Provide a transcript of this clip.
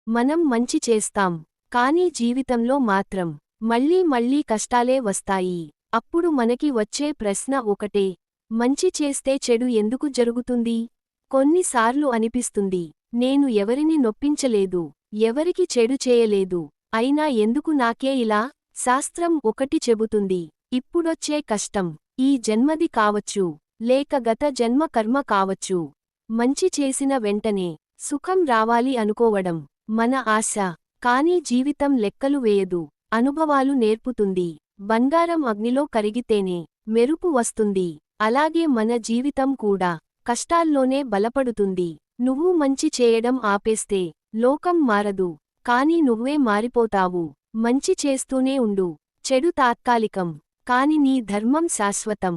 మనం మంచి చేస్తాం కానీ జీవితంలో మాత్రం మళ్ళీ మళ్ళీ కష్టాలే వస్తాయి. అప్పుడు మనకి వచ్చే ప్రశ్న ఒకటే, మంచి చేస్తే చెడు ఎందుకు జరుగుతుంది? కొన్నిసార్లు అనిపిస్తుంది, నేను ఎవరిని నొప్పించలేదు, ఎవరికి చెడు చేయలేదు, అయినా ఎందుకు నాకే ఇలా? శాస్త్రం ఒకటి చెబుతుంది, ఇప్పుడొచ్చే కష్టం ఈ జన్మది కావచ్చు, లేక గత జన్మ కర్మ కావచ్చు. మంచి చేసిన వెంటనే సుఖం రావాలి అనుకోవడం మన ఆశ. కానీ జీవితం లెక్కలు వేయదు, అనుభవాలు నేర్పుతుంది. బంగారం అగ్నిలో కరిగితేనే మెరుపు వస్తుంది, అలాగే మన జీవితం కూడా కష్టాల్లోనే బలపడుతుంది. నువ్వు మంచి చేయడం ఆపేస్తే లోకం మారదు, కాని నువ్వే మారిపోతావు. మంచి చేస్తూనే ఉండు. చెడు తాత్కాలికం, కాని నీ ధర్మం శాశ్వతం.